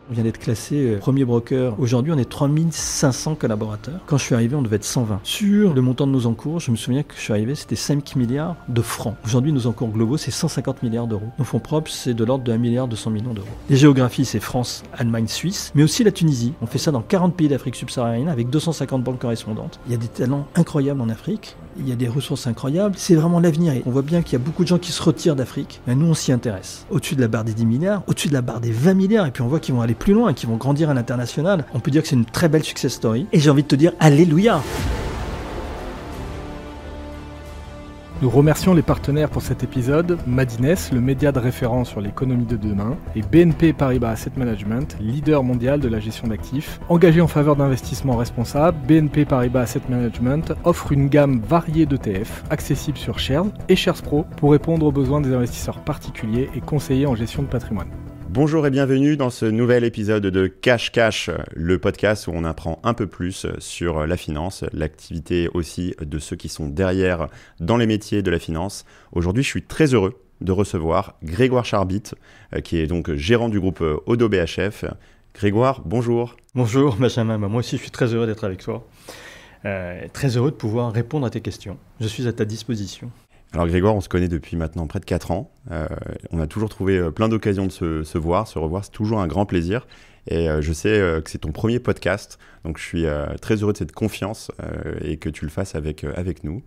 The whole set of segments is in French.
On vient d'être classé premier broker. Aujourd'hui, on est 3500 collaborateurs. Quand je suis arrivé, on devait être 120. Sur le montant de nos encours, je me souviens que je suis arrivé, c'était 5 milliards de francs. Aujourd'hui, nos encours globaux, c'est 150 milliards d'euros. Nos fonds propres, c'est de l'ordre de 1 milliard 200 millions d'euros. Les géographies, c'est France, Allemagne, Suisse, mais aussi la Tunisie. On fait ça dans 40 pays d'Afrique subsaharienne avec 250 banques correspondantes. Il y a des talents incroyables en Afrique. Il y a des ressources incroyables. C'est vraiment l'avenir. Et on voit bien qu'il y a beaucoup de gens qui se retirent d'Afrique. Mais nous, on s'y intéresse. Au-dessus de la barre des 10 milliards, au-dessus de la barre des 20 milliards. Et puis on voit qu'ils vont aller plus loin, qu'ils vont grandir à l'international. On peut dire que c'est une très belle success story. Et j'ai envie de te dire, alléluia! Nous remercions les partenaires pour cet épisode, Madines, le média de référence sur l'économie de demain, et BNP Paribas Asset Management, leader mondial de la gestion d'actifs. Engagé en faveur d'investissements responsables, BNP Paribas Asset Management offre une gamme variée d'ETF, accessibles sur Shares et Shares Pro, pour répondre aux besoins des investisseurs particuliers et conseillers en gestion de patrimoine. Bonjour et bienvenue dans ce nouvel épisode de Cash Cash, le podcast où on apprend un peu plus sur la finance, l'activité aussi de ceux qui sont derrière dans les métiers de la finance. Aujourd'hui, je suis très heureux de recevoir Grégoire Charbit, qui est donc gérant du groupe Odo BHF. Grégoire, bonjour. Bonjour Benjamin, moi aussi je suis très heureux d'être avec toi. Très heureux de pouvoir répondre à tes questions. Je suis à ta disposition. Alors Grégoire, on se connaît depuis maintenant près de 4 ans. On a toujours trouvé plein d'occasions de se voir, se revoir. C'est toujours un grand plaisir. Et je sais que c'est ton premier podcast. Donc je suis très heureux de cette confiance et que tu le fasses avec nous.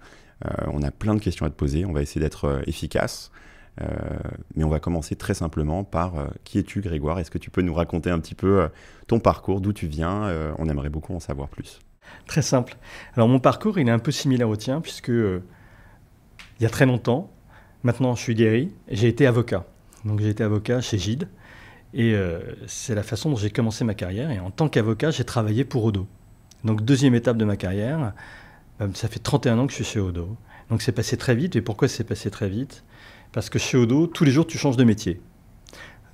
On a plein de questions à te poser. On va essayer d'être efficace. Mais on va commencer très simplement par qui es-tu Grégoire? Est-ce que tu peux nous raconter un petit peu ton parcours, d'où tu viens? On aimerait beaucoup en savoir plus. Très simple. Alors mon parcours, il est un peu similaire au tien puisque... il y a très longtemps, maintenant je suis guéri, j'ai été avocat. Donc j'ai été avocat chez Gide et c'est la façon dont j'ai commencé ma carrière. Et en tant qu'avocat, j'ai travaillé pour Odo. Donc deuxième étape de ma carrière, ça fait 31 ans que je suis chez Odo. Donc c'est passé très vite. Et pourquoi c'est passé très vite? Parce que chez Odo, tous les jours tu changes de métier.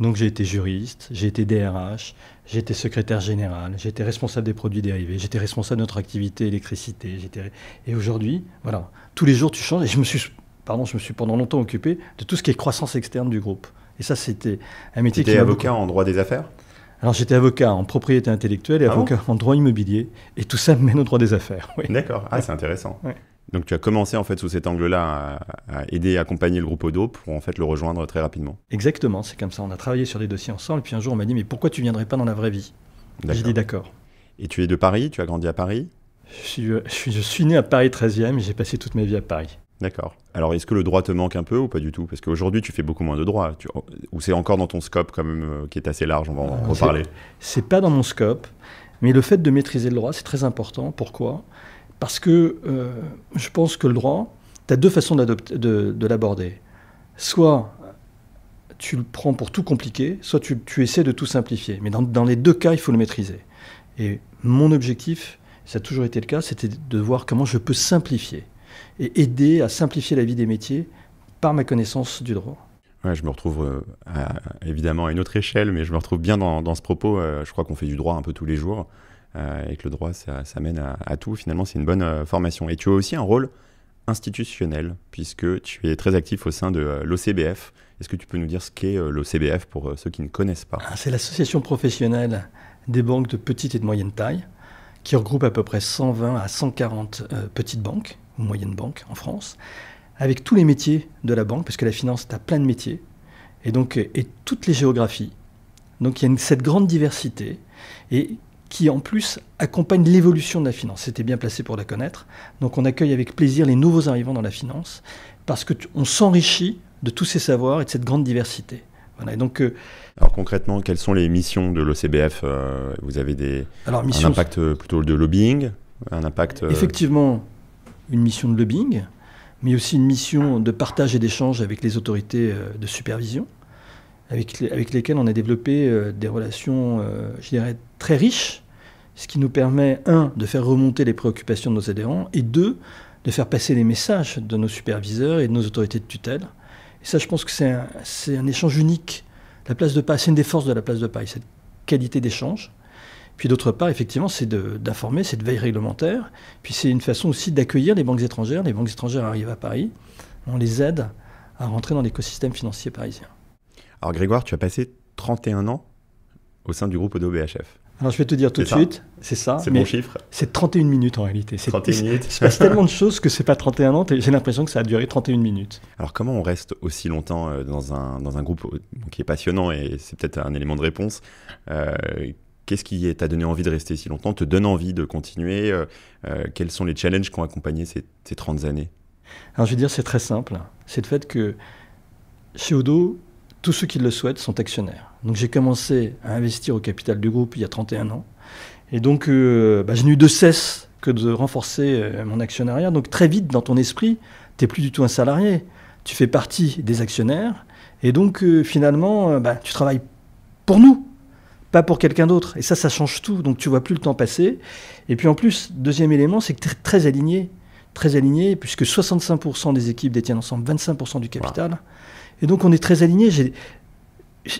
Donc j'ai été juriste, j'ai été DRH, j'ai été secrétaire général, j'ai été responsable des produits dérivés, j'étais responsable de notre activité électricité. Et aujourd'hui, voilà, tous les jours tu changes. Et je me suis pendant longtemps occupé de tout ce qui est croissance externe du groupe. Et ça, c'était un métier qui m'a beaucoup... T'étais avocat en droit des affaires? Alors j'étais avocat en propriété intellectuelle et avocat en droit immobilier. Et tout ça mène au droit des affaires. Oui. D'accord, c'est intéressant. Ouais. Donc tu as commencé en fait sous cet angle-là à aider et accompagner le groupe Odo pour en fait le rejoindre très rapidement. Exactement, c'est comme ça. On a travaillé sur des dossiers ensemble. Et puis un jour, on m'a dit, mais pourquoi tu ne viendrais pas dans la vraie vie? J'ai dit d'accord. Et tu es de Paris? Tu as grandi à Paris? Je suis né à Paris 13e et j'ai passé toute ma vie à Paris. D'accord. Alors, est-ce que le droit te manque un peu ou pas du tout? Parce qu'aujourd'hui, tu fais beaucoup moins de droit. Ou c'est encore dans ton scope quand même qui est assez large, on va en reparler. C'est pas dans mon scope, mais le fait de maîtriser le droit, c'est très important. Pourquoi? Parce que je pense que le droit, tu as deux façons de l'aborder. Soit tu le prends pour tout compliquer, soit tu essaies de tout simplifier. Mais dans les deux cas, il faut le maîtriser. Et mon objectif, ça a toujours été le cas, c'était de voir comment je peux simplifier et aider à simplifier la vie des métiers par ma connaissance du droit. Ouais, je me retrouve évidemment à une autre échelle, mais je me retrouve bien dans ce propos. Je crois qu'on fait du droit un peu tous les jours et que le droit, ça mène à tout. Finalement, c'est une bonne formation. Et tu as aussi un rôle institutionnel, puisque tu es très actif au sein de l'OCBF. Est-ce que tu peux nous dire ce qu'est l'OCBF pour ceux qui ne connaissent pas? C'est l'association professionnelle des banques de petite et de moyenne taille, qui regroupe à peu près 120 à 140 petites banques, ou moyennes banques en France, avec tous les métiers de la banque, parce que la finance, tu as plein de métiers, et toutes les géographies. Donc il y a cette grande diversité, et qui en plus accompagne l'évolution de la finance. C'était bien placé pour la connaître. Donc on accueille avec plaisir les nouveaux arrivants dans la finance, parce qu'on s'enrichit de tous ces savoirs et de cette grande diversité. Voilà, et donc, alors concrètement, quelles sont les missions de l'OCBF? Vous avez un impact plutôt de lobbying, un impact... Effectivement, une mission de lobbying, mais aussi une mission de partage et d'échange avec les autorités de supervision, avec lesquelles on a développé des relations, je dirais, très riches, ce qui nous permet, de faire remonter les préoccupations de nos adhérents, et de faire passer les messages de nos superviseurs et de nos autorités de tutelle. Et ça, je pense que c'est un échange unique. La place de Paris, c'est une des forces de la place de Paris, cette qualité d'échange. Puis d'autre part, effectivement, c'est d'informer, c'est de veille réglementaire. Puis c'est une façon aussi d'accueillir les banques étrangères. Les banques étrangères arrivent à Paris. On les aide à rentrer dans l'écosystème financier parisien. Alors Grégoire, tu as passé 31 ans au sein du groupe Odo BHF? Alors je vais te dire tout de suite, c'est ça. C'est mon chiffre. C'est 31 minutes en réalité. 31 minutes. Il se passe tellement de choses que c'est pas 31 ans, j'ai l'impression que ça a duré 31 minutes. Alors comment on reste aussi longtemps dans un groupe qui est passionnant, et c'est peut-être un élément de réponse. Qu'est-ce qui t'a donné envie de rester si longtemps, te donne envie de continuer? Quels sont les challenges qui ont accompagné ces 30 années? Alors je vais dire, c'est très simple. C'est le fait que chez Odo, tous ceux qui le souhaitent sont actionnaires. Donc j'ai commencé à investir au capital du groupe il y a 31 ans. Et donc je n'ai eu de cesse que de renforcer mon actionnariat. Donc très vite, dans ton esprit, tu n'es plus du tout un salarié. Tu fais partie des actionnaires. Et donc finalement, tu travailles pour nous, pas pour quelqu'un d'autre. Et ça change tout. Donc tu ne vois plus le temps passer. Et puis en plus, deuxième élément, c'est que tu es très aligné. Très aligné, puisque 65% des équipes détiennent ensemble 25% du capital. Wow. Et donc on est très alignés. Ce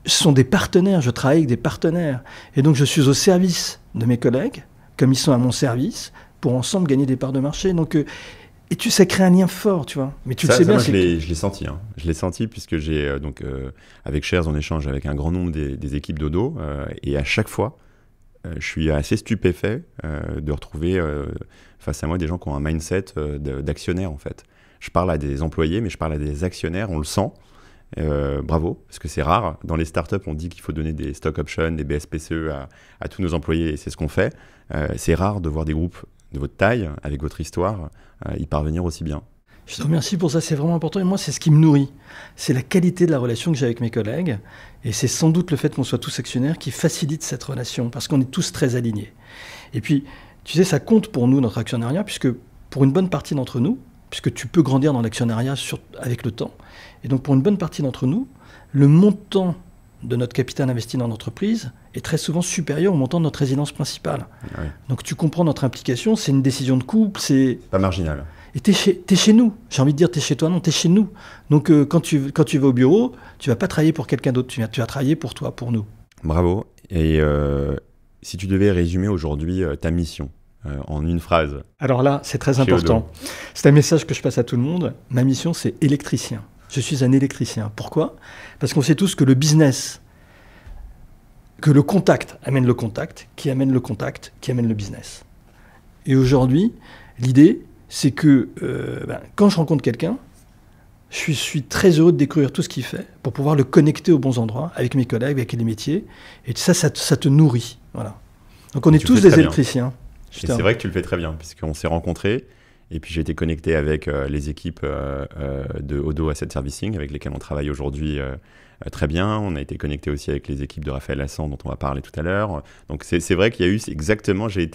sont des partenaires, je travaille avec des partenaires. Et donc je suis au service de mes collègues, comme ils sont à mon service, pour ensemble gagner des parts de marché. Donc, ça crée un lien fort, tu vois. Mais tu le sais bien. Moi, je l'ai senti. Hein. Je l'ai senti puisque j'ai, avec Shares, on échange avec un grand nombre des équipes d'Odo. Et à chaque fois, je suis assez stupéfait de retrouver face à moi des gens qui ont un mindset d'actionnaire, en fait. Je parle à des employés, mais je parle à des actionnaires, on le sent. Bravo, parce que c'est rare. Dans les startups, on dit qu'il faut donner des stock options, des BSPCE à tous nos employés, et c'est ce qu'on fait. C'est rare de voir des groupes de votre taille, avec votre histoire, y parvenir aussi bien. Je te remercie pour ça, c'est vraiment important. Et moi, c'est ce qui me nourrit. C'est la qualité de la relation que j'ai avec mes collègues. Et c'est sans doute le fait qu'on soit tous actionnaires qui facilite cette relation, parce qu'on est tous très alignés. Et puis, tu sais, ça compte pour nous, notre actionnariat, puisque pour une bonne partie d'entre nous, puisque tu peux grandir dans l'actionnariat avec le temps. Et donc, pour une bonne partie d'entre nous, le montant de notre capital investi dans l'entreprise est très souvent supérieur au montant de notre résidence principale. Oui. Donc, tu comprends notre implication, c'est une décision de couple, c'est... Pas marginal. Et t'es chez nous. J'ai envie de dire t'es chez toi, non, t'es chez nous. Donc, quand tu vas au bureau, tu vas pas travailler pour quelqu'un d'autre, tu vas travailler pour toi, pour nous. Bravo. Et si tu devais résumer aujourd'hui ta mission, en une phrase. Alors là, c'est très important. C'est un message que je passe à tout le monde. Ma mission, c'est électricien. Je suis un électricien. Pourquoi ? Parce qu'on sait tous que le business, que le contact amène le contact, qui amène le contact, qui amène le business. Et aujourd'hui, l'idée, c'est que quand je rencontre quelqu'un, je suis très heureux de découvrir tout ce qu'il fait pour pouvoir le connecter aux bons endroits avec mes collègues, avec les métiers. Et ça te nourrit. Voilà. Donc on est tous des électriciens. Et c'est vrai que tu le fais très bien, puisqu'on s'est rencontrés, et puis j'ai été connecté avec les équipes de Odo Asset Servicing, avec lesquelles on travaille aujourd'hui très bien. On a été connecté aussi avec les équipes de Raphaël Lassan, dont on va parler tout à l'heure. Donc c'est vrai qu'il y a eu exactement, j'ai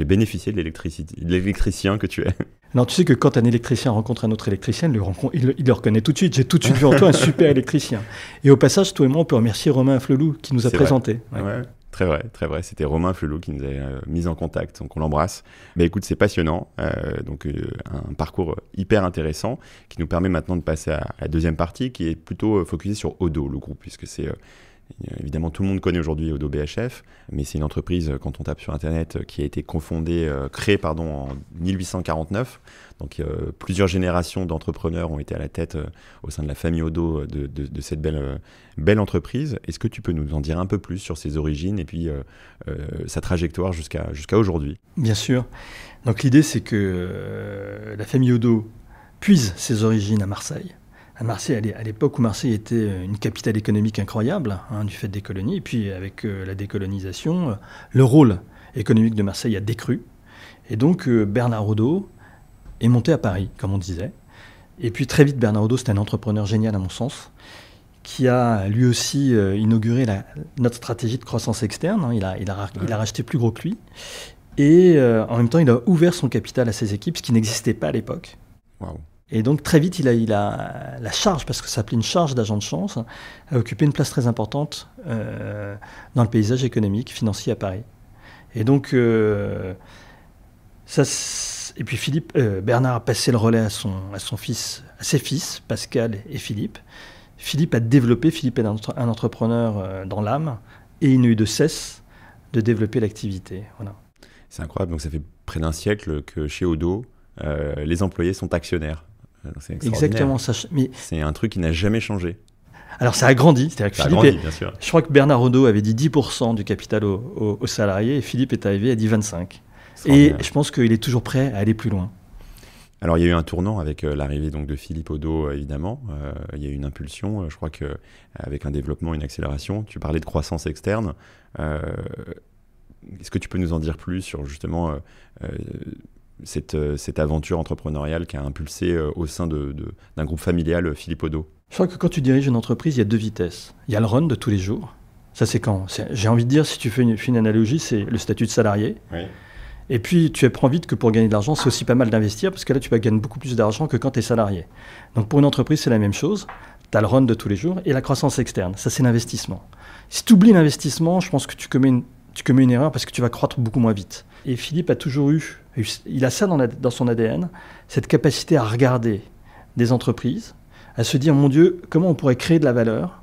bénéficié de l'électricien que tu es. Alors tu sais que quand un électricien rencontre un autre électricien, il le reconnaît tout de suite. J'ai tout de suite vu en toi un super électricien. Et au passage, toi et moi, on peut remercier Romain Flelou qui nous a présenté. Ouais. Très vrai. C'était Romain Flelou qui nous a mis en contact, donc on l'embrasse. Mais écoute, c'est passionnant, donc un parcours hyper intéressant qui nous permet maintenant de passer à la deuxième partie qui est plutôt focusée sur Odo, le groupe, puisque c'est... évidemment, tout le monde connaît aujourd'hui Odo BHF, mais c'est une entreprise, quand on tape sur Internet, qui a été créée en 1849. Donc, plusieurs générations d'entrepreneurs ont été à la tête au sein de la famille Odo de cette belle entreprise. Est-ce que tu peux nous en dire un peu plus sur ses origines et puis sa trajectoire jusqu'à aujourd'hui ? Bien sûr. Donc, l'idée, c'est que la famille Odo puise ses origines à Marseille. À Marseille, à l'époque où Marseille était une capitale économique incroyable, du fait des colonies, et puis avec la décolonisation, le rôle économique de Marseille a décru. Et donc Bernard Odo est monté à Paris, comme on disait. Et puis très vite, Bernard Odo, c'est un entrepreneur génial à mon sens, qui a lui aussi inauguré notre stratégie de croissance externe. Il a racheté plus gros que lui. Et en même temps, il a ouvert son capital à ses équipes, ce qui n'existait pas à l'époque. Waouh. Et donc très vite, il a la charge, parce que ça s'appelait une charge d'agent de change, a occupé une place très importante dans le paysage économique, financier à Paris. Et donc, et puis Bernard a passé le relais à ses fils, Pascal et Philippe. Philippe est un entrepreneur dans l'âme, et il n'a eu de cesse de développer l'activité. Voilà. C'est incroyable, donc ça fait près d'un siècle que chez Odo, les employés sont actionnaires. C'est exactement ça. Mais c'est un truc qui n'a jamais changé. Alors ça a grandi, c'est-à-dire que Ça a Philippe, grandi, bien sûr. je crois que Bernard Arnault avait dit 10% du capital aux salariés et Philippe est arrivé à dit 25%. Et je pense qu'il est toujours prêt à aller plus loin. Alors il y a eu un tournant avec l'arrivée donc de Philippe Audeau, évidemment. Il y a eu une impulsion, je crois qu'avec un développement, une accélération. Tu parlais de croissance externe. Est-ce que tu peux nous en dire plus sur justement cette aventure entrepreneuriale qui a impulsé au sein d'un groupe familial Philippe Audeau? Je crois que quand tu diriges une entreprise, il y a deux vitesses. Il y a le run de tous les jours. Ça, c'est quand j'ai envie de dire, si tu fais une analogie, c'est le statut de salarié. Oui. Et puis, tu apprends vite que pour gagner de l'argent, c'est aussi pas mal d'investir, parce que là, tu vas gagner beaucoup plus d'argent que quand tu es salarié. Donc, pour une entreprise, c'est la même chose. Tu as le run de tous les jours et la croissance externe. Ça, c'est l'investissement. Si tu oublies l'investissement, je pense que tu commets une erreur parce que tu vas croître beaucoup moins vite. Et Philippe a toujours il a ça dans son ADN, cette capacité à regarder des entreprises, à se dire, mon Dieu, comment on pourrait créer de la valeur?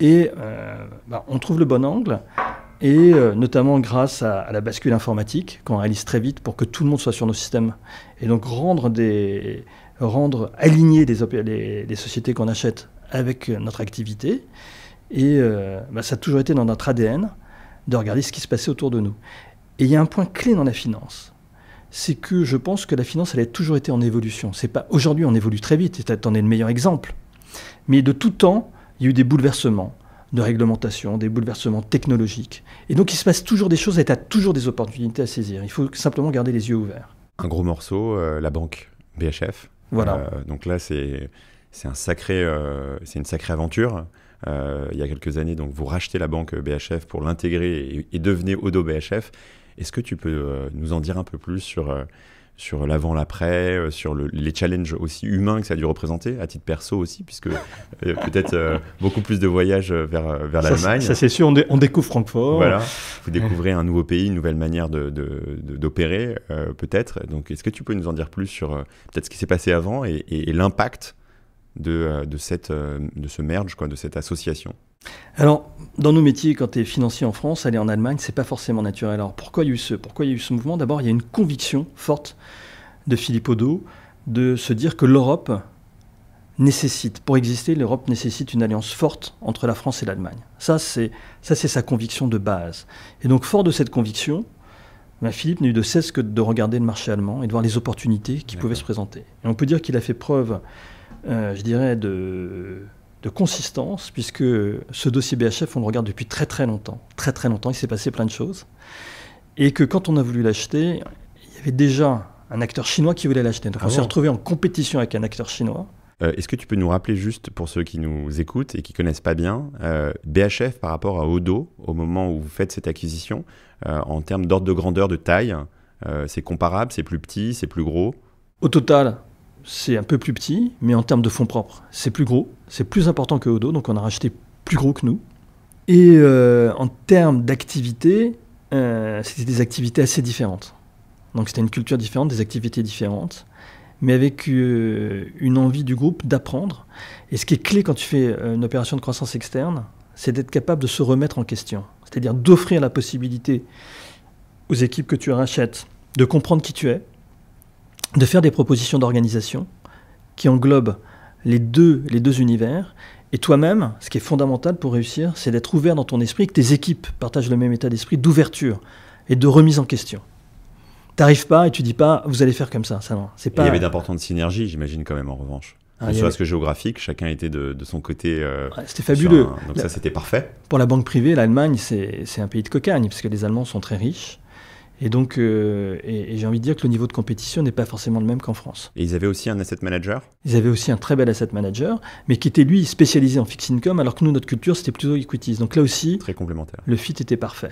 Et on trouve le bon angle. Et notamment grâce à la bascule informatique, qu'on réalise très vite pour que tout le monde soit sur nos systèmes. Et donc aligner les sociétés qu'on achète avec notre activité. Et ça a toujours été dans notre ADN de regarder ce qui se passait autour de nous. Et il y a un point clé dans la finance. C'est que je pense que la finance, elle a toujours été en évolution. C'est pas aujourd'hui, on évolue très vite, et t'en es le meilleur exemple. Mais de tout temps, il y a eu des bouleversements de réglementation, des bouleversements technologiques. Et donc, il se passe toujours des choses et tu as toujours des opportunités à saisir. Il faut simplement garder les yeux ouverts. Un gros morceau, la banque BHF. Voilà. Donc là, c'est une sacrée aventure. Il y a quelques années, donc, vous rachetez la banque BHF pour l'intégrer et devenez Audeau BHF. Est-ce que tu peux nous en dire un peu plus sur l'avant, l'après, sur les challenges aussi humains que ça a dû représenter, à titre perso aussi, puisque peut-être beaucoup plus de voyages vers l'Allemagne. Ça, c'est sûr, on découvre Francfort. Voilà, vous découvrez un nouveau pays, une nouvelle manière d'opérer, peut-être. Donc, est-ce que tu peux nous en dire plus sur peut-être ce qui s'est passé avant et l'impact de ce merge, de cette association? Alors, dans nos métiers, quand tu es financier en France, aller en Allemagne, c'est pas forcément naturel. Alors, pourquoi il y a eu ce mouvement? D'abord, il y a une conviction forte de Philippe Audeau de se dire que l'Europe nécessite, pour exister, l'Europe nécessite une alliance forte entre la France et l'Allemagne. Ça, c'est sa conviction de base. Et donc, fort de cette conviction, Philippe n'a eu de cesse que de regarder le marché allemand et de voir les opportunités qui pouvaient se présenter. Et on peut dire qu'il a fait preuve, je dirais, de consistance, puisque ce dossier BHF, on le regarde depuis très très longtemps. Très très longtemps, il s'est passé plein de choses. Et que quand on a voulu l'acheter, il y avait déjà un acteur chinois qui voulait l'acheter. Donc on s'est retrouvé en compétition avec un acteur chinois. Est-ce que tu peux nous rappeler juste, pour ceux qui nous écoutent et qui ne connaissent pas bien, BHF par rapport à Audeau, au moment où vous faites cette acquisition, en termes d'ordre de grandeur, de taille, c'est comparable, c'est plus petit, c'est plus gros? Au total, c'est un peu plus petit, mais en termes de fonds propres, c'est plus gros, c'est plus important que Audeau, donc on a racheté plus gros que nous. Et en termes d'activité, c'était des activités assez différentes. Donc c'était une culture différente, des activités différentes, mais avec une envie du groupe d'apprendre. Et ce qui est clé quand tu fais une opération de croissance externe, c'est d'être capable de se remettre en question. C'est-à-dire d'offrir la possibilité aux équipes que tu rachètes de comprendre qui tu es, de faire des propositions d'organisation qui englobent les deux univers. Et toi-même, ce qui est fondamental pour réussir, c'est d'être ouvert dans ton esprit, que tes équipes partagent le même état d'esprit d'ouverture et de remise en question. T'arrives pas et tu dis pas, vous allez faire comme ça. Ça non, c'est pas... Il y avait d'importantes synergies, j'imagine, quand même, en revanche. Ne serait-ce que géographique, chacun était de son côté. C'était fabuleux. Donc ça, c'était parfait. Pour la banque privée, l'Allemagne, c'est un pays de cocagne, parce que les Allemands sont très riches. Et donc, et j'ai envie de dire que le niveau de compétition n'est pas forcément le même qu'en France. Et ils avaient aussi un asset manager? Ils avaient aussi un très bel asset manager, mais qui était, lui, spécialisé en fixed income, alors que nous, notre culture, c'était plutôt equities. Donc là aussi, très complémentaire. Le fit était parfait.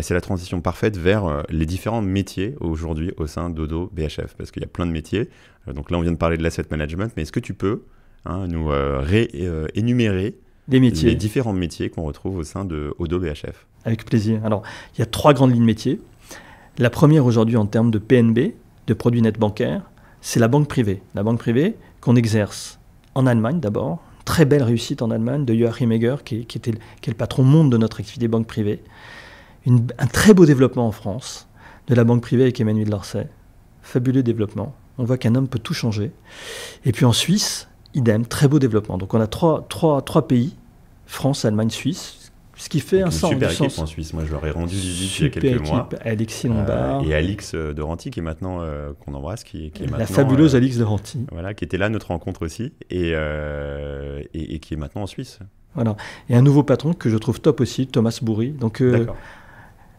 C'est la transition parfaite vers les différents métiers aujourd'hui au sein d'Audeau BHF, parce qu'il y a plein de métiers. Donc là, on vient de parler de l'asset management, mais est-ce que tu peux nous énumérer les différents métiers qu'on retrouve au sein de Audeau BHF? Avec plaisir. Alors, il y a 3 grandes lignes métiers. La première aujourd'hui en termes de PNB, de produits nets bancaires, c'est la banque privée. La banque privée qu'on exerce en Allemagne d'abord. Très belle réussite en Allemagne de Joachim Egger, qui est le patron monde de notre activité banque privée. Un très beau développement en France de la banque privée avec Emmanuel Larset. Fabuleux développement. On voit qu'un homme peut tout changer. Et puis en Suisse, idem, très beau développement. Donc on a trois pays France, Allemagne, Suisse. Ce qui fait Donc un sens. Super équipe en Suisse. Moi, je leur ai rendu visite il y a quelques mois. Alexis Lombard. Et Alix de Ranty, qui est maintenant, qu'on embrasse, qui est maintenant... La fabuleuse Alix de Ranty. Voilà, qui était là, notre rencontre aussi, et qui est maintenant en Suisse. Voilà. Et un nouveau patron que je trouve top aussi, Thomas Bourri. Donc,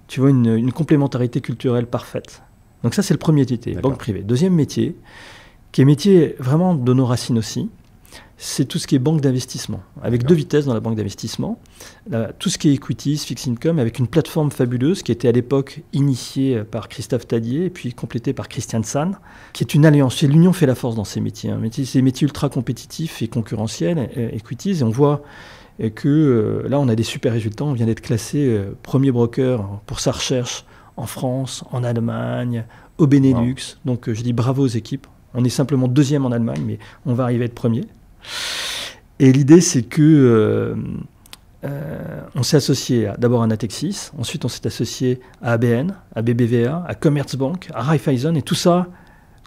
tu vois, une complémentarité culturelle parfaite. Donc ça, c'est le premier métier, banque privée. Deuxième métier, qui est métier vraiment de nos racines aussi, c'est tout ce qui est banque d'investissement, avec deux vitesses dans la banque d'investissement. Tout ce qui est equities, fixed income, avec une plateforme fabuleuse qui était à l'époque initiée par Christophe Tadier et puis complétée par Christian San, qui est une alliance. Et l'union fait la force dans ces métiers. C'est des métiers ultra compétitifs et concurrentiels, equities, et on voit que là, on a des super résultats. On vient d'être classé premier broker pour sa recherche en France, en Allemagne, au Benelux. Wow. Donc je dis bravo aux équipes. On est simplement deuxième en Allemagne, mais on va arriver à être premier. Et l'idée, c'est que on s'est associé d'abord à Natixis, ensuite on s'est associé à ABN, à BBVA, à Commerzbank, à Raiffeisen, et tout ça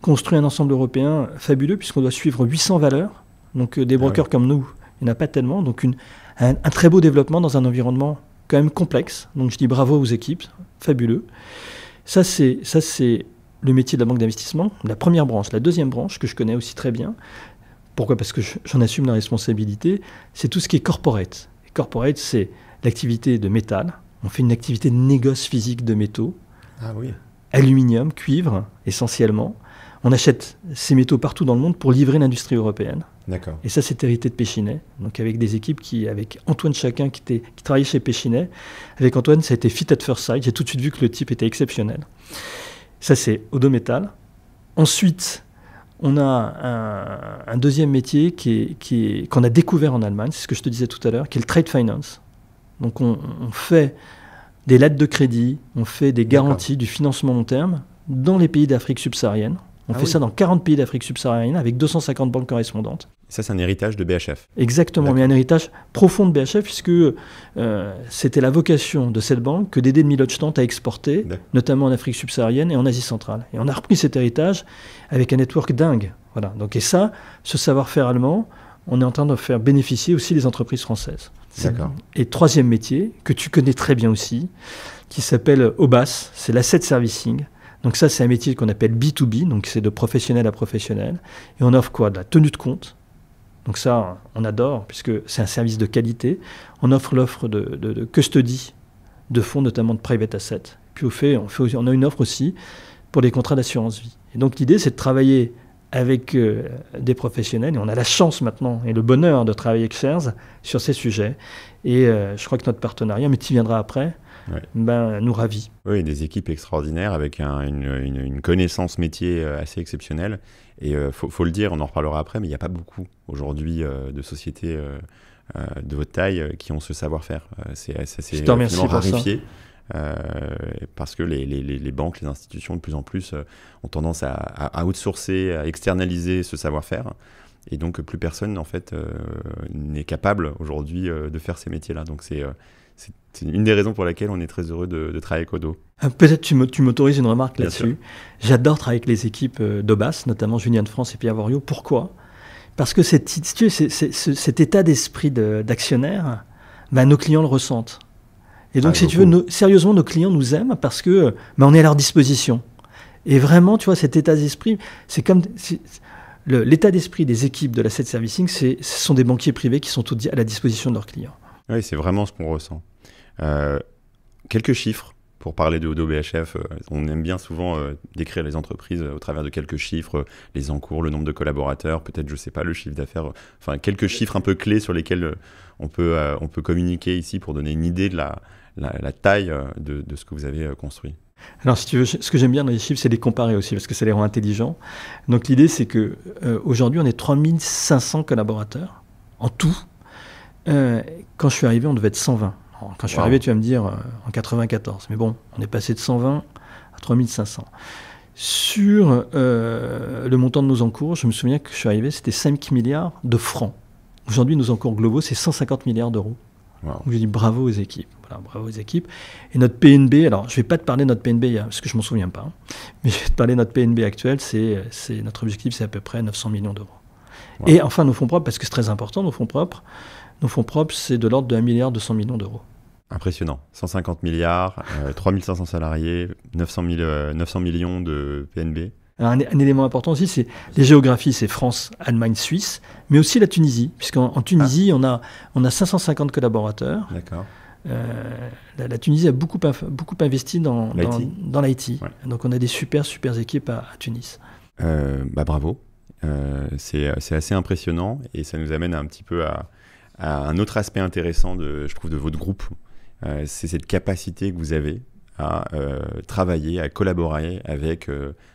construit un ensemble européen fabuleux, puisqu'on doit suivre 800 valeurs. Donc des brokers comme nous, il n'y en a pas tellement. Donc un très beau développement dans un environnement quand même complexe. Donc je dis bravo aux équipes, fabuleux. Ça c'est le métier de la banque d'investissement, la première branche. La deuxième branche, que je connais aussi très bien, pourquoi ? Parce que j'en assume la responsabilité, c'est tout ce qui est corporate. Et corporate, c'est l'activité de métal. On fait une activité de négoce physique de métaux. Ah oui. Aluminium, cuivre, essentiellement. On achète ces métaux partout dans le monde pour livrer l'industrie européenne. D'accord. Et ça, c'est hérité de Péchinet. Donc avec des équipes avec Antoine Chacun qui travaillait chez Péchinet. Avec Antoine, ça a été fit at first sight. J'ai tout de suite vu que le type était exceptionnel. Ça, c'est Odométal. Ensuite, on a un deuxième métier qu'on a découvert en Allemagne, c'est ce que je te disais tout à l'heure, qui est le trade finance. Donc on fait des lettres de crédit, on fait des garanties, du financement long terme dans les pays d'Afrique subsaharienne. On fait ça dans 40 pays d'Afrique subsaharienne avec 250 banques correspondantes. Ça, c'est un héritage de BHF. Exactement, mais un héritage profond de BHF, puisque c'était la vocation de cette banque que d'aider le Mittelstand à exporter, notamment en Afrique subsaharienne et en Asie centrale. Et on a repris cet héritage avec un network dingue. Voilà. Donc, et ça, ce savoir-faire allemand, on est en train de faire bénéficier aussi les entreprises françaises. D'accord. Et troisième métier, que tu connais très bien aussi, qui s'appelle OBAS, c'est l'asset servicing. Donc ça, c'est un métier qu'on appelle B2B, donc c'est de professionnel à professionnel. Et on offre quoi ? De la tenue de compte. Donc ça, on adore, puisque c'est un service de qualité. On offre l'offre de custody de fonds, notamment de private assets. Puis on a une offre aussi pour les contrats d'assurance vie. Et donc l'idée, c'est de travailler avec des professionnels. Et on a la chance maintenant et le bonheur de travailler avec Shares sur ces sujets. Et je crois que notre partenariat, mais tu y viendras après, nous ravit. Oui, des équipes extraordinaires avec une connaissance métier assez exceptionnelle. Et faut le dire, on en reparlera après, mais il n'y a pas beaucoup aujourd'hui de sociétés de votre taille qui ont ce savoir-faire. C'est finalement rarifié. Parce que les banques, les institutions de plus en plus ont tendance à outsourcer, à externaliser ce savoir-faire. Et donc plus personne en fait n'est capable aujourd'hui de faire ces métiers-là. Donc c'est une des raisons pour laquelle on est très heureux de travailler avec Odo. Peut-être tu m'autorises une remarque là-dessus. J'adore travailler avec les équipes d'Obas, notamment Julien de France et Pierre Voriot. Pourquoi ? Parce que cet état d'esprit d'actionnaire, nos clients le ressentent. Et donc, si tu veux, sérieusement, nos clients nous aiment parce que on est à leur disposition. Et vraiment, tu vois, cet état d'esprit, c'est comme... l'état d'esprit des équipes de l'asset servicing, ce sont des banquiers privés qui sont à la disposition de leurs clients. Oui, c'est vraiment ce qu'on ressent. Quelques chiffres pour parler de Odo BHF. On aime bien souvent décrire les entreprises au travers de quelques chiffres, les encours, le nombre de collaborateurs, peut-être, je ne sais pas, le chiffre d'affaires. Enfin, quelques chiffres un peu clés sur lesquels on peut communiquer ici pour donner une idée de la taille de ce que vous avez construit. Alors, si tu veux, ce que j'aime bien dans les chiffres, c'est les comparer aussi, parce que ça les rend intelligents. Donc, l'idée, c'est qu'aujourd'hui, on est 3500 collaborateurs en tout. Quand je suis arrivé, on devait être 120. Alors, quand je suis arrivé, tu vas me dire en 94. Mais bon, on est passé de 120 à 3500. Sur le montant de nos encours, je me souviens que je suis arrivé, c'était 5 milliards de francs. Aujourd'hui, nos encours globaux, c'est 150 milliards d'euros. Wow. Donc, je dis bravo aux équipes. Voilà, bravo aux équipes. Et notre PNB, alors je ne vais pas te parler de notre PNB, parce que je ne m'en souviens pas, mais je vais te parler de notre PNB actuel, notre objectif, c'est à peu près 900 millions d'euros. Wow. Et enfin, nos fonds propres, parce que c'est très important, nos fonds propres, nos fonds propres, c'est de l'ordre de 1,2 milliard d'euros. Impressionnant. 150 milliards, 3500 salariés, 900 millions de PNB. Alors un élément important aussi, c'est les géographies, c'est France, Allemagne, Suisse, mais aussi la Tunisie, puisqu'en Tunisie, on a 550 collaborateurs. D'accord. La Tunisie a beaucoup investi dans l'IT. Ouais. Donc on a des super équipes à Tunis. Bravo. C'est assez impressionnant et ça nous amène un petit peu à un autre aspect intéressant, je trouve, de votre groupe. C'est cette capacité que vous avez à travailler, à collaborer avec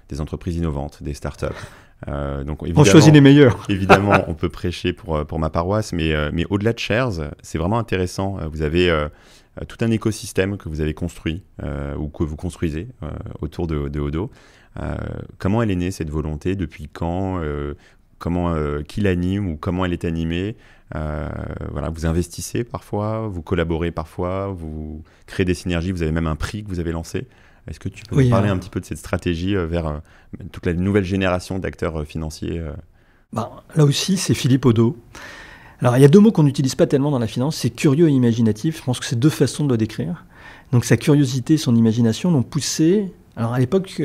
des entreprises innovantes, des startups. Donc, on choisit les meilleurs. Évidemment, on peut prêcher pour ma paroisse, mais au-delà de Shares, c'est vraiment intéressant. Vous avez tout un écosystème que vous avez construit ou que vous construisez autour de Odo. Comment elle est née, cette volonté? Depuis quand? Qui l'anime ou comment elle est animée? Voilà, vous investissez parfois, vous collaborez parfois, vous créez des synergies, vous avez même un prix que vous avez lancé. Est-ce que tu peux nous parler un petit peu de cette stratégie vers toute la nouvelle génération d'acteurs financiers? Là aussi, c'est Philippe Odo. Alors, il y a deux mots qu'on n'utilise pas tellement dans la finance, c'est curieux et imaginatif. Je pense que c'est deux façons de le décrire. Donc, sa curiosité et son imagination l'ont poussé. Alors, à l'époque,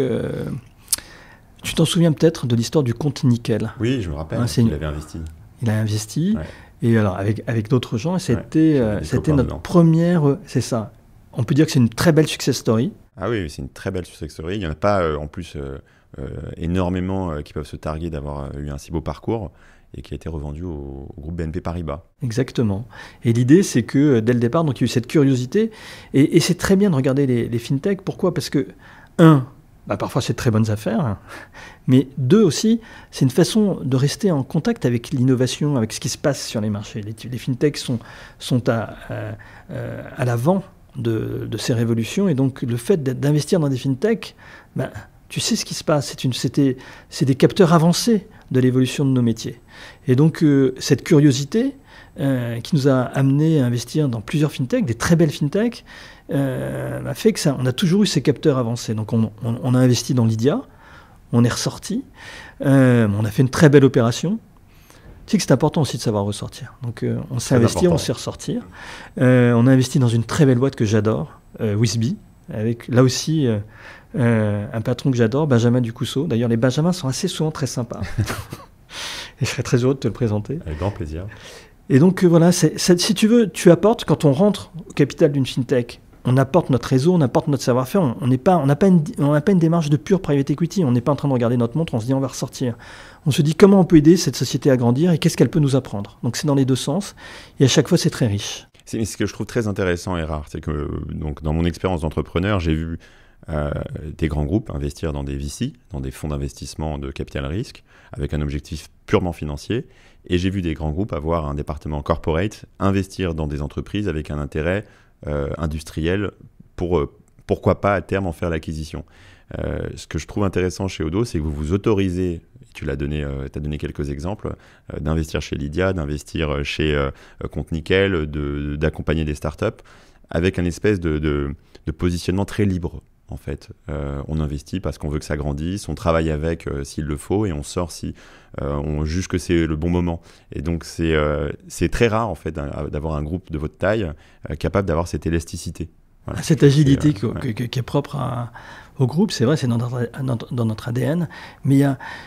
tu t'en souviens peut-être de l'histoire du compte nickel. Oui, je me rappelle, il avait investi. Il a investi, ouais. Et alors avec d'autres gens, c'était notre première... C'est ça. On peut dire que c'est une très belle success story. Ah oui, c'est une très belle success story. Il n'y en a pas, en plus, énormément qui peuvent se targuer d'avoir eu un si beau parcours et qui a été revendu au groupe BNP Paribas. Exactement. Et l'idée, c'est que dès le départ, donc, il y a eu cette curiosité. Et c'est très bien de regarder les fintechs. Pourquoi? Parce que, parfois, c'est de très bonnes affaires. Mais deux aussi, c'est une façon de rester en contact avec l'innovation, avec ce qui se passe sur les marchés. Les fintechs sont à l'avant de ces révolutions. Et donc, le fait d'investir dans des fintechs, tu sais ce qui se passe. C'est des capteurs avancés de l'évolution de nos métiers. Et donc, cette curiosité qui nous a amené à investir dans plusieurs fintechs, des très belles fintechs, a fait que on a toujours eu ces capteurs avancés. Donc, on a investi dans Lydia, on est ressorti, on a fait une très belle opération. Tu sais que c'est important aussi de savoir ressortir. Donc, on s'est investi, on sait ressortir. On a investi dans une très belle boîte que j'adore, Wisby, avec là aussi un patron que j'adore, Benjamin Ducousseau. D'ailleurs, les Benjamins sont assez souvent très sympas. Et je serais très heureux de te le présenter. Avec grand plaisir. Et donc, voilà, si tu veux, tu apportes, quand on rentre au capital d'une fintech, on apporte notre réseau, on apporte notre savoir-faire. On n'a pas une démarche de pure private equity. On n'est pas en train de regarder notre montre, on se dit on va ressortir. On se dit comment on peut aider cette société à grandir et qu'est-ce qu'elle peut nous apprendre. Donc c'est dans les deux sens. Et à chaque fois, c'est très riche. Ce que je trouve très intéressant et rare, c'est que donc, dans mon expérience d'entrepreneur, j'ai vu des grands groupes investir dans des VC, dans des fonds d'investissement de capital risque, avec un objectif purement financier. Et j'ai vu des grands groupes avoir un département corporate, investir dans des entreprises avec un intérêt industriel pour, pourquoi pas à terme en faire l'acquisition. Ce que je trouve intéressant chez Odo, c'est que vous vous autorisez, tu as donné quelques exemples, d'investir chez Lydia, d'investir chez Compte Nickel, d'accompagner des startups, avec un espèce de positionnement très libre. En fait, on investit parce qu'on veut que ça grandisse, on travaille avec s'il le faut et on sort si on juge que c'est le bon moment. Et donc c'est très rare en fait d'avoir un groupe de votre taille capable d'avoir cette élasticité. Voilà. Cette agilité qui est propre au groupe, c'est vrai, c'est dans notre ADN. Mais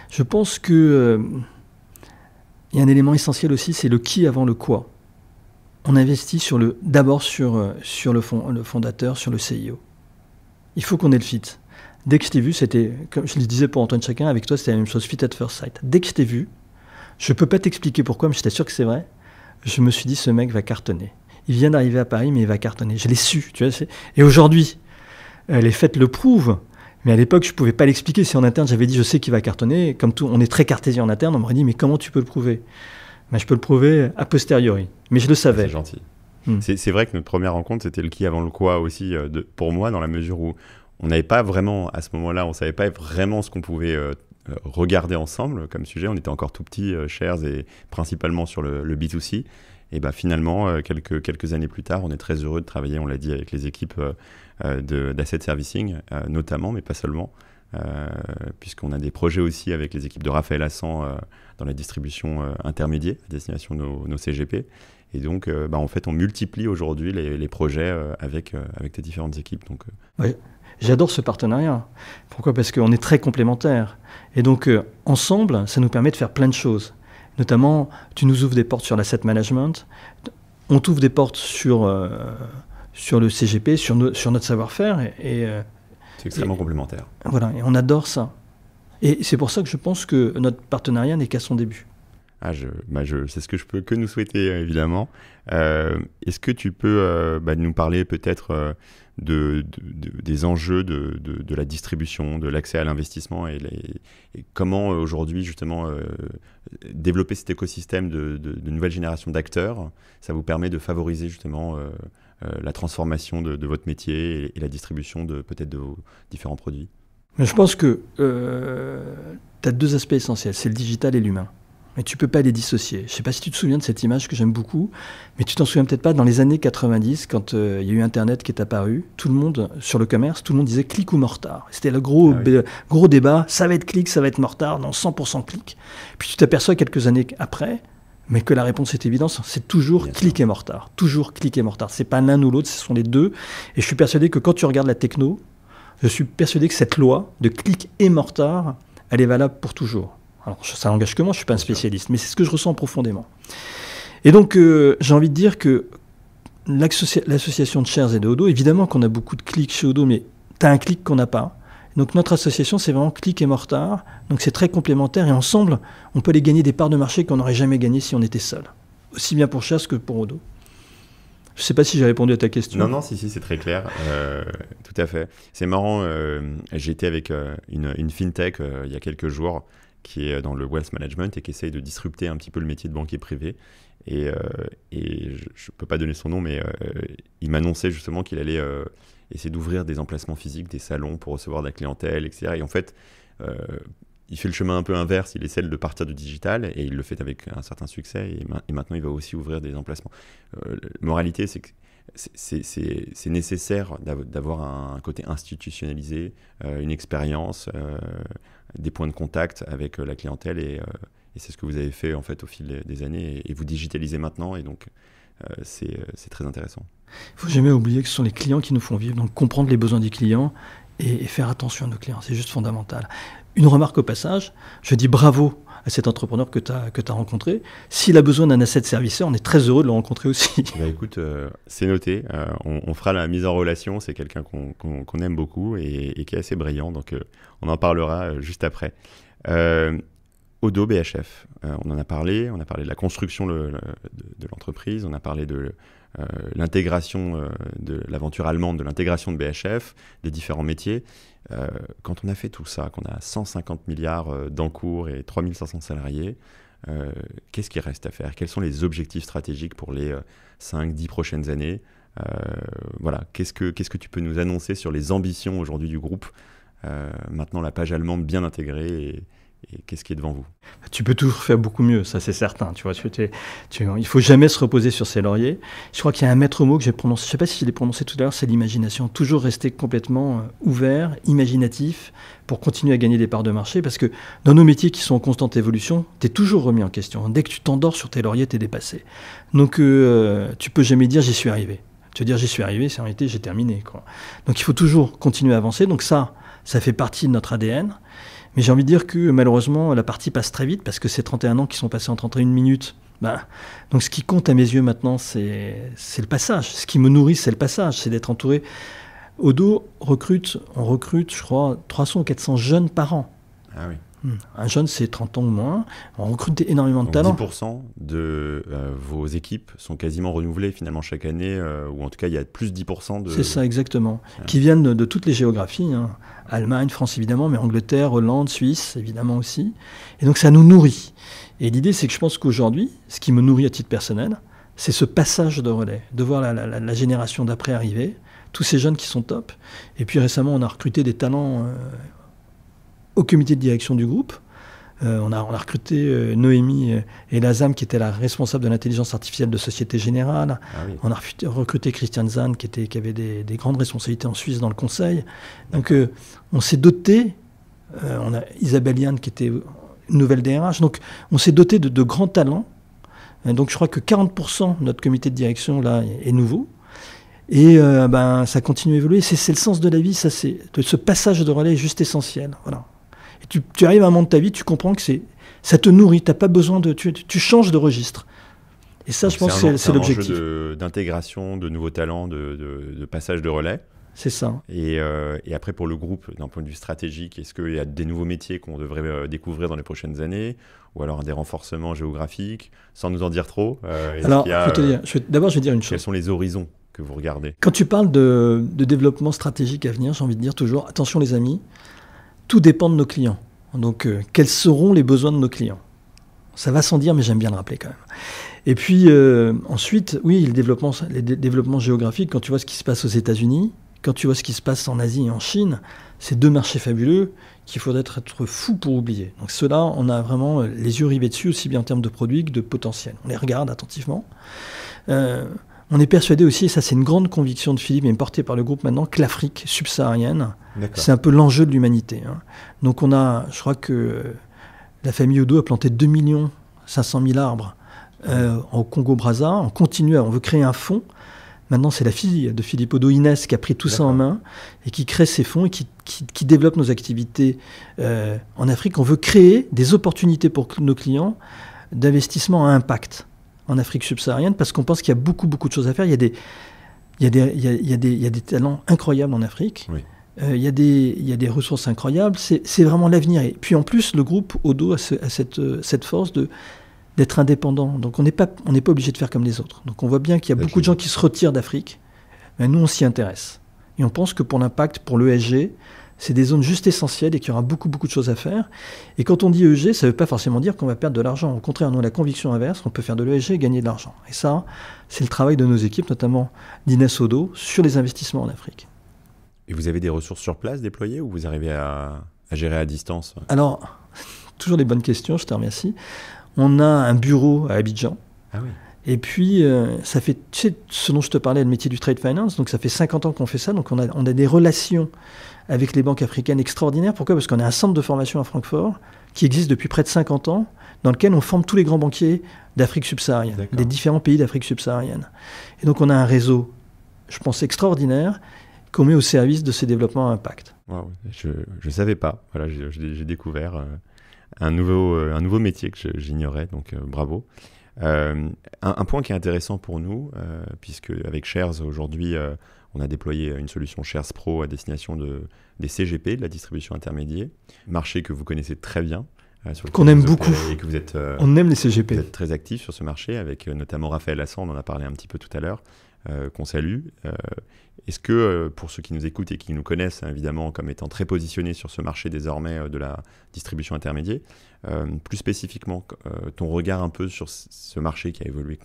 je pense que il y a un élément essentiel aussi, c'est le qui avant le quoi. On investit d'abord sur le fondateur, sur le CIO. Il faut qu'on ait le fit. Dès que je t'ai vu, c'était, comme je le disais pour Antoine Chacun, avec toi, c'était la même chose, fit at first sight. Dès que je t'ai vu, je ne peux pas t'expliquer pourquoi, mais j'étais sûr que c'est vrai, je me suis dit, ce mec va cartonner. Il vient d'arriver à Paris, mais il va cartonner. Je l'ai su, tu vois. Et aujourd'hui, les faits le prouvent, mais à l'époque, je ne pouvais pas l'expliquer. Si en interne, j'avais dit, je sais qu'il va cartonner, comme tout, on est très cartésien en interne, on m'aurait dit, mais comment tu peux le prouver? Je peux le prouver a posteriori, mais je le savais. C'est gentil. C'est vrai que notre première rencontre, c'était le qui avant le quoi aussi, pour moi, dans la mesure où on n'avait pas vraiment, à ce moment-là, on ne savait pas vraiment ce qu'on pouvait regarder ensemble comme sujet. On était encore tout petits, Shares, et principalement sur le B2C. Et finalement, quelques années plus tard, on est très heureux de travailler, on l'a dit, avec les équipes d'asset servicing, notamment, mais pas seulement, puisqu'on a des projets aussi avec les équipes de Raphaël Assan dans la distribution intermédiaire à destination de nos CGP. Et donc, en fait, on multiplie aujourd'hui les projets avec tes différentes équipes. Donc, ouais. J'adore ce partenariat. Pourquoi ? Parce qu'on est très complémentaires. Et donc, ensemble, ça nous permet de faire plein de choses. Notamment, tu nous ouvres des portes sur l'asset management, on t'ouvre des portes sur le CGP, sur notre savoir-faire. C'est extrêmement complémentaire. Voilà, et on adore ça. Et c'est pour ça que je pense que notre partenariat n'est qu'à son début. C'est ce que je peux que nous souhaiter, évidemment. Est-ce que tu peux nous parler peut-être des enjeux de la distribution, de l'accès à l'investissement et comment aujourd'hui, justement, développer cet écosystème de nouvelle génération d'acteurs, ça vous permet de favoriser justement la transformation de votre métier et la distribution peut-être de vos différents produits ? Mais je pense que tu as deux aspects essentiels, c'est le digital et l'humain. Mais tu ne peux pas les dissocier. Je ne sais pas si tu te souviens de cette image que j'aime beaucoup, mais tu t'en souviens peut-être pas, dans les années 90, quand il y a eu Internet qui est apparu, tout le monde, sur le commerce, tout le monde disait clic ou mortar. C'était le gros débat, ça va être clic, ça va être mortar, non, 100% clic. Puis tu t'aperçois quelques années après, mais que la réponse est évidente, c'est toujours clic et mortar. Toujours clic et mortar. Ce n'est pas l'un ou l'autre, ce sont les deux. Et je suis persuadé que quand tu regardes la techno, je suis persuadé que cette loi de clic et mortar, elle est valable pour toujours. Alors, ça n'engage que moi, je ne suis pas un spécialiste, mais c'est ce que je ressens profondément. Et donc, j'ai envie de dire que l'association de Shares et de Odo, évidemment qu'on a beaucoup de clics chez Odo, mais tu as un clic qu'on n'a pas. Donc, notre association, c'est vraiment clic et mortar. Donc, c'est très complémentaire. Et ensemble, on peut aller gagner des parts de marché qu'on n'aurait jamais gagnées si on était seul. Aussi bien pour Shares que pour Odo. Je ne sais pas si j'ai répondu à ta question. Non, si, c'est très clair. Tout à fait. C'est marrant, j'ai été avec une fintech il y a quelques jours qui est dans le wealth management et qui essaye de disrupter un petit peu le métier de banquier privé. Et je ne peux pas donner son nom, mais il m'annonçait justement qu'il allait essayer d'ouvrir des emplacements physiques, des salons pour recevoir de la clientèle, etc. Et en fait, il fait le chemin un peu inverse, il essaie de partir du digital et il le fait avec un certain succès et maintenant il va aussi ouvrir des emplacements. Moralité, c'est que c'est nécessaire d'avoir un côté institutionnalisé, une expérience, des points de contact avec la clientèle et c'est ce que vous avez fait en fait au fil des années et vous digitalisez maintenant et donc c'est très intéressant. Il ne faut jamais oublier que ce sont les clients qui nous font vivre, donc comprendre les besoins des clients et faire attention à nos clients, c'est juste fondamental. Une remarque au passage, je dis bravo à cet entrepreneur que tu as rencontré. S'il a besoin d'un asset serviceur, on est très heureux de le rencontrer aussi. Écoute, c'est noté. On fera la mise en relation. C'est quelqu'un qu'on aime beaucoup et qui est assez brillant. Donc, on en parlera juste après. Odo BHF, on en a parlé. On a parlé de la construction de l'entreprise. On a parlé de l'intégration de l'aventure allemande, de l'intégration de BHF, des différents métiers. Quand on a fait tout ça, qu'on a 150 milliards d'encours et 3500 salariés, qu'est-ce qu'il reste à faire ? Quels sont les objectifs stratégiques pour les 5-10 prochaines années ? Voilà, qu'est-ce que tu peux nous annoncer sur les ambitions aujourd'hui du groupe ? Maintenant, la page allemande bien intégrée et qu'est-ce qui est devant vous ? Tu peux toujours faire beaucoup mieux, ça c'est certain. Tu vois, il ne faut jamais se reposer sur ses lauriers. Je crois qu'il y a un maître mot que j'ai prononcé, je ne sais pas si je l'ai prononcé tout à l'heure, c'est l'imagination. Toujours rester complètement ouvert, imaginatif, pour continuer à gagner des parts de marché. Parce que dans nos métiers qui sont en constante évolution, tu es toujours remis en question. Dès que tu t'endors sur tes lauriers, tu es dépassé. Donc tu peux jamais dire j'y suis arrivé. Tu veux dire j'y suis arrivé, c'est en réalité j'ai terminé, quoi. Donc il faut toujours continuer à avancer. Donc ça fait partie de notre ADN. Mais j'ai envie de dire que malheureusement, la partie passe très vite parce que ces 31 ans qui sont passés en 31 minutes. Donc ce qui compte à mes yeux maintenant, c'est le passage. Ce qui me nourrit, c'est le passage, c'est d'être entouré. Odo on recrute, je crois, 300 ou 400 jeunes par an. Ah oui. Un jeune, c'est 30 ans ou moins. On recrute énormément de talents. 10% de vos équipes sont quasiment renouvelées finalement chaque année, ou en tout cas il y a plus de 10% de... C'est ça, exactement. Qui viennent de toutes les géographies. Allemagne, France évidemment, mais Angleterre, Hollande, Suisse évidemment aussi. Et donc ça nous nourrit. Et l'idée, c'est que je pense qu'aujourd'hui, ce qui me nourrit à titre personnel, c'est ce passage de relais, de voir la génération d'après arriver, tous ces jeunes qui sont top. Et puis récemment, on a recruté des talents... au comité de direction du groupe. On a recruté Noémie Elazam, qui était la responsable de l'intelligence artificielle de Société Générale. Ah oui. On a recruté Christian Zahn, qui avait des grandes responsabilités en Suisse dans le conseil. Donc on s'est doté, on a Isabelle Yann, qui était une nouvelle DRH. Donc on s'est doté de grands talents Donc je crois que 40% de notre comité de direction là est nouveau. Et ça continue à évoluer. C'est le sens de la vie, ce passage de relais est juste essentiel. Voilà. Et tu arrives à un moment de ta vie, tu comprends que ça te nourrit, t'as pas besoin tu changes de registre. Et ça, je pense que c'est l'objectif. C'est un enjeu d'intégration, de nouveaux talents, de passage de relais. C'est ça. Et après, pour le groupe, d'un point de vue stratégique, est-ce qu'il y a des nouveaux métiers qu'on devrait découvrir dans les prochaines années, ou alors des renforcements géographiques, sans nous en dire trop? Alors, d'abord, je vais dire une chose. Quels sont les horizons que vous regardez? Quand tu parles de développement stratégique à venir, j'ai envie de dire toujours, attention les amis, tout dépend de nos clients. Donc, quels seront les besoins de nos clients? Ça va sans dire, mais j'aime bien le rappeler quand même. Et puis, ensuite, oui, les développements géographiques, quand tu vois ce qui se passe aux États-Unis, quand tu vois ce qui se passe en Asie et en Chine, c'est 2 marchés fabuleux qu'il faudrait être fou pour oublier. Donc ceux-là, on a vraiment les yeux rivés dessus, aussi bien en termes de produits que de potentiel. On les regarde attentivement. On est persuadé aussi, et ça c'est une grande conviction de Philippe, et portée par le groupe maintenant, que l'Afrique subsaharienne, c'est un peu l'enjeu de l'humanité. Donc je crois que la famille Odo a planté 2 500 000 arbres au Congo-Brazza. On veut créer un fonds. Maintenant, c'est la fille de Philippe Odo, Inès, qui a pris tout ça en main et qui crée ces fonds et qui développe nos activités en Afrique. On veut créer des opportunités pour nos clients d'investissement à impact en Afrique subsaharienne parce qu'on pense qu'il y a beaucoup, beaucoup de choses à faire. Il y a des talents incroyables en Afrique. Oui. Il y a des ressources incroyables. C'est vraiment l'avenir. Et puis en plus, le groupe Odo a cette force d'être indépendant. Donc on n'est pas obligé de faire comme les autres. Donc on voit bien qu'il y a beaucoup de gens qui se retirent d'Afrique. Mais nous, on s'y intéresse. Et on pense que pour l'impact, pour l'ESG, c'est des zones juste essentielles et qu'il y aura beaucoup, beaucoup de choses à faire. Et quand on dit ESG, ça ne veut pas forcément dire qu'on va perdre de l'argent. Au contraire, nous, on a la conviction inverse, on peut faire de l'ESG et gagner de l'argent. Et ça, c'est le travail de nos équipes, notamment d'Inès Odo, sur les investissements en Afrique. Et vous avez des ressources sur place déployées ou vous arrivez à gérer à distance? Alors, toujours des bonnes questions, je te remercie. On a un bureau à Abidjan. Ah oui. Et puis, ça fait, tu sais, ce dont je te parlais, le métier du trade finance, donc ça fait 50 ans qu'on fait ça. Donc on a des relations avec les banques africaines extraordinaires. Pourquoi? Parce qu'on a un centre de formation à Francfort qui existe depuis près de 50 ans, dans lequel on forme tous les grands banquiers d'Afrique subsaharienne, des différents pays d'Afrique subsaharienne. Et donc on a un réseau, je pense, extraordinaire, qu'on met au service de ces développements à impact. Wow, je ne savais pas. Voilà, j'ai découvert un nouveau métier que j'ignorais, donc bravo. Un point qui est intéressant pour nous, puisque avec Shares aujourd'hui, on a déployé une solution Shares Pro à destination des CGP, de la distribution intermédiaire, marché que vous connaissez très bien. Qu'on aime beaucoup. Et que vous êtes, on aime les CGP. Vous êtes très actif sur ce marché, avec notamment Raphaël Assan, on en a parlé un petit peu tout à l'heure, qu'on salue. Est-ce que, pour ceux qui nous écoutent et qui nous connaissent, évidemment, comme étant très positionnés sur ce marché désormais de la distribution intermédiaire, plus spécifiquement, ton regard un peu sur ce marché qui a évolué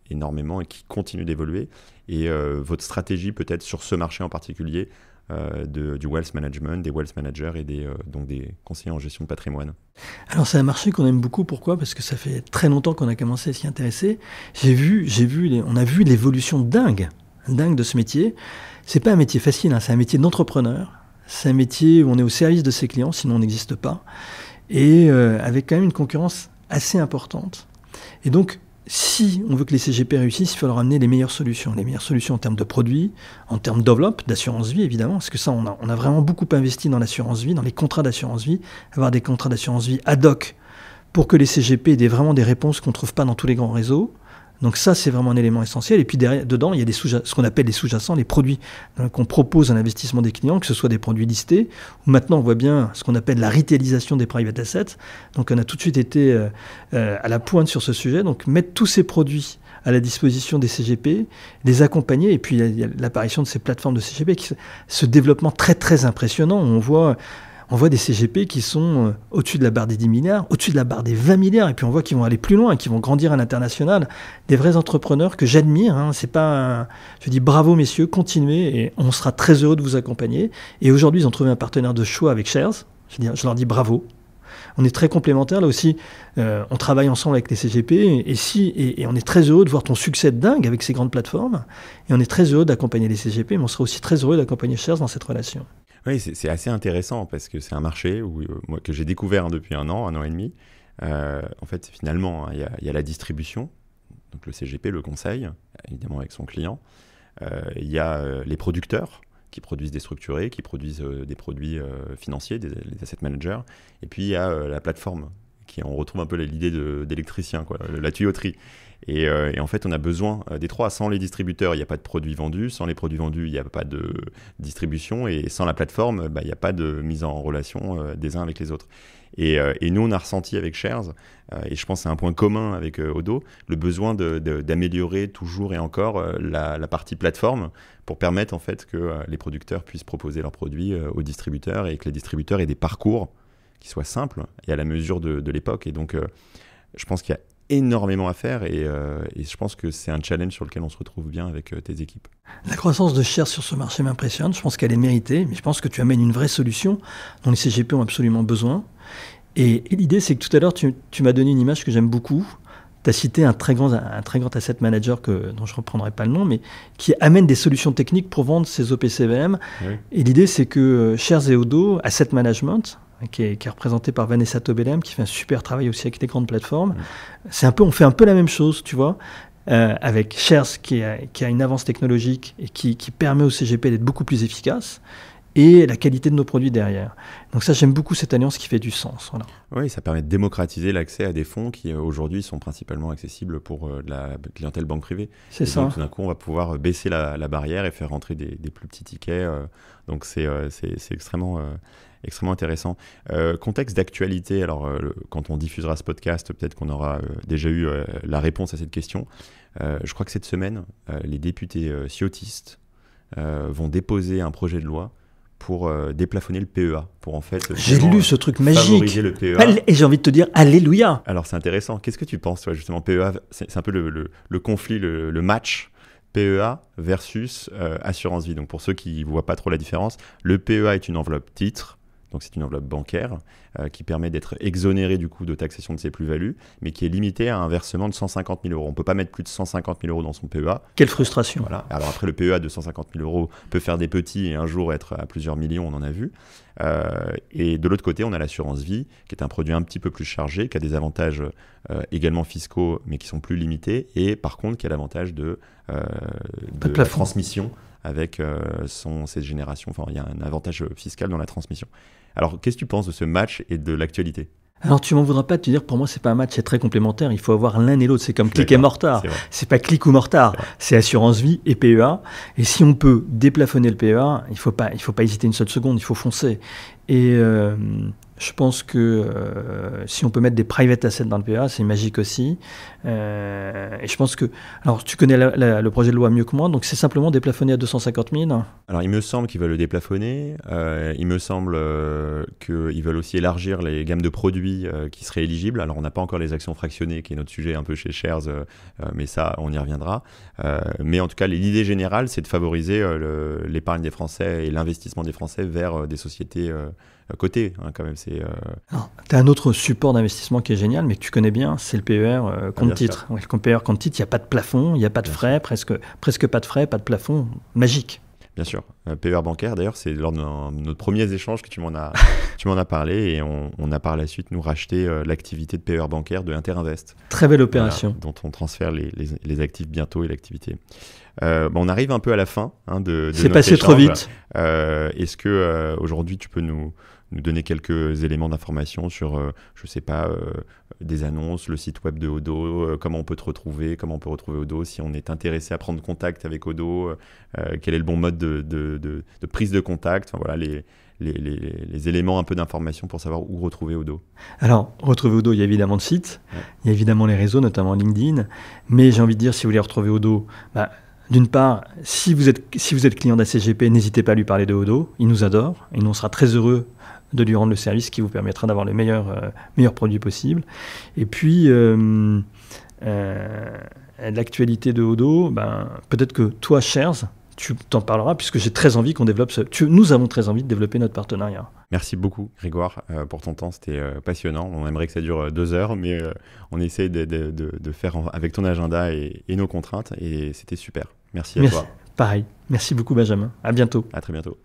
énormément et qui continue d'évoluer, et votre stratégie peut-être sur ce marché en particulier du wealth management, des wealth managers et donc des conseillers en gestion de patrimoine? Alors c'est un marché qu'on aime beaucoup. Pourquoi? Parce que ça fait très longtemps qu'on a commencé à s'y intéresser. On a vu l'évolution dingue de ce métier. C'est pas un métier facile, c'est un métier d'entrepreneur. C'est un métier où on est au service de ses clients, sinon on n'existe pas. Et avec quand même une concurrence assez importante. Et donc, si on veut que les CGP réussissent, il faut leur amener les meilleures solutions. Les meilleures solutions en termes de produits, en termes d'enveloppe, d'assurance vie évidemment, parce que ça, on a vraiment beaucoup investi dans l'assurance vie, dans les contrats d'assurance vie, avoir des contrats d'assurance vie ad hoc pour que les CGP aient vraiment des réponses qu'on ne trouve pas dans tous les grands réseaux. Donc ça, c'est vraiment un élément essentiel. Et puis dedans, il y a ce qu'on appelle les sous-jacents, les produits qu'on propose à l'investissement des clients, que ce soit des produits listés, ou maintenant on voit bien ce qu'on appelle la retailisation des private assets. Donc on a tout de suite été à la pointe sur ce sujet. Donc mettre tous ces produits à la disposition des CGP, les accompagner, et puis il y a l'apparition de ces plateformes de CGP, ce développement très très impressionnant. On voit des CGP qui sont au-dessus de la barre des 10 milliards, au-dessus de la barre des 20 milliards, et puis on voit qu'ils vont aller plus loin, qu'ils vont grandir à l'international. Des vrais entrepreneurs que j'admire. Je dis bravo messieurs, continuez, et on sera très heureux de vous accompagner. Et aujourd'hui, ils ont trouvé un partenaire de choix avec Shares. Je leur dis bravo. On est très complémentaires. Là aussi, on travaille ensemble avec les CGP, et on est très heureux de voir ton succès de dingue avec ces grandes plateformes. Et on est très heureux d'accompagner les CGP, mais on sera aussi très heureux d'accompagner Shares dans cette relation. Oui, c'est assez intéressant parce que c'est un marché que j'ai découvert depuis un an et demi. En fait, finalement, il y a la distribution donc le CGP, le conseil, évidemment avec son client. Il y a les producteurs qui produisent des structurés, qui produisent des produits financiers, les asset managers. Et puis il y a la plateforme, on retrouve un peu l'idée d'électricien, la tuyauterie. Et en fait, on a besoin des trois. Sans les distributeurs, il n'y a pas de produits vendus. Sans les produits vendus, il n'y a pas de distribution. Et sans la plateforme, il n'y a pas de mise en relation des uns avec les autres. Et nous, on a ressenti avec Shares, et je pense que c'est un point commun avec Odo, le besoin d'améliorer toujours et encore la partie plateforme pour permettre en fait que les producteurs puissent proposer leurs produits aux distributeurs et que les distributeurs aient des parcours qui soient simples et à la mesure de l'époque. Et donc, je pense qu'il y a énormément à faire et je pense que c'est un challenge sur lequel on se retrouve bien avec tes équipes. La croissance de Shares sur ce marché m'impressionne. Je pense qu'elle est méritée, mais je pense que tu amènes une vraie solution dont les CGP ont absolument besoin. Et l'idée, c'est que tout à l'heure, tu m'as donné une image que j'aime beaucoup. Tu as cité un très grand asset manager dont je ne reprendrai pas le nom, mais qui amène des solutions techniques pour vendre ses OPCVM. Oui. Et l'idée, c'est que Shares et Odo, Asset Management, qui est représenté par Vanessa Tobelem, qui fait un super travail aussi avec des grandes plateformes. On fait un peu la même chose, tu vois, avec Shares qui a une avance technologique et qui permet au CGP d'être beaucoup plus efficace, et la qualité de nos produits derrière. Donc ça, j'aime beaucoup cette alliance qui fait du sens. Voilà. Oui, ça permet de démocratiser l'accès à des fonds qui aujourd'hui sont principalement accessibles pour la clientèle banque privée. C'est ça. Donc tout d'un coup, on va pouvoir baisser la barrière et faire rentrer des plus petits tickets. Donc c'est extrêmement intéressant. Contexte d'actualité, alors quand on diffusera ce podcast, peut-être qu'on aura déjà eu la réponse à cette question. Je crois que cette semaine, les députés ciotistes vont déposer un projet de loi pour déplafonner le PEA, pour en fait j'ai lu ce truc magique, favoriser le PEA. Et j'ai envie de te dire alléluia. Alors c'est intéressant, qu'est-ce que tu penses toi justement PEA, c'est un peu le conflit, le match PEA versus assurance vie. Donc pour ceux qui ne voient pas trop la différence, le PEA est une enveloppe titre, donc c'est une enveloppe bancaire qui permet d'être exonéré du coup de taxation de ses plus-values, mais qui est limitée à un versement de 150 000 €. On ne peut pas mettre plus de 150 000 € dans son PEA. Quelle frustration. Voilà. Alors après, le PEA de 150 000 € peut faire des petits et un jour être à plusieurs millions, on en a vu. Et de l'autre côté, on a l'assurance vie, qui est un produit un petit peu plus chargé, qui a des avantages également fiscaux, mais qui sont plus limités, et par contre, qui a l'avantage de la transmission avec cette génération. Enfin, il y a un avantage fiscal dans la transmission. Alors, qu'est-ce que tu penses de ce match et de l'actualité ? Alors, tu m'en voudras pas de te dire, pour moi, c'est pas un match, c'est très complémentaire. Il faut avoir l'un et l'autre. C'est comme Click et Mortar. C'est pas Click ou Mortar. C'est assurance vie et PEA. Et si on peut déplafonner le PEA, il faut pas hésiter une seule seconde. Il faut foncer. Et je pense que si on peut mettre des private assets dans le PEA, c'est magique aussi. Et je pense que... Alors, tu connais le projet de loi mieux que moi, donc c'est simplement déplafonner à 250 000. Alors, il me semble qu'ils veulent le déplafonner. Il me semble qu'ils veulent aussi élargir les gammes de produits qui seraient éligibles. Alors, on n'a pas encore les actions fractionnées, qui est notre sujet un peu chez Shares, mais ça, on y reviendra. Mais en tout cas, l'idée générale, c'est de favoriser l'épargne des Français et l'investissement des Français vers des sociétés cotées, quand même. Tu as un autre support d'investissement qui est génial, mais que tu connais bien, c'est le PER compte titre. Ouais, le PER compte titre, il n'y a pas de plafond, il n'y a pas de frais, presque pas de frais, pas de plafond, magique. Bien sûr. PER bancaire, d'ailleurs, c'est lors de notre premiers échanges que tu m'en as parlé, et on a par la suite, nous, racheté l'activité de PER bancaire de Interinvest. Très belle opération. Voilà, dont on transfère les actifs bientôt et l'activité. On arrive un peu à la fin de c'est passé échange. Trop vite. Est-ce que aujourd'hui, tu peux nous donner quelques éléments d'information sur, je ne sais pas, des annonces, le site web de Odo, comment on peut te retrouver, comment on peut retrouver Odo, si on est intéressé à prendre contact avec Odo, quel est le bon mode de prise de contact, enfin, voilà, les éléments un peu d'information pour savoir où retrouver Odo. Alors, retrouver Odo, il y a évidemment le site, il y a évidemment les réseaux, notamment LinkedIn, mais j'ai envie de dire, si vous voulez retrouver Odo, d'une part, si vous êtes client d'ACGP, n'hésitez pas à lui parler de Odo, il nous adore, et nous on sera très heureux de lui rendre le service qui vous permettra d'avoir le meilleur produit possible. Et puis, l'actualité de Odo, peut-être que toi, Shares, tu t'en parleras, puisque j'ai très envie qu'on développe nous avons très envie de développer notre partenariat. Merci beaucoup, Grégoire, pour ton temps. C'était passionnant. On aimerait que ça dure 2 heures, mais on essaie de faire avec ton agenda et nos contraintes, et c'était super. Merci à toi. Pareil. Merci beaucoup, Benjamin. À bientôt. À très bientôt.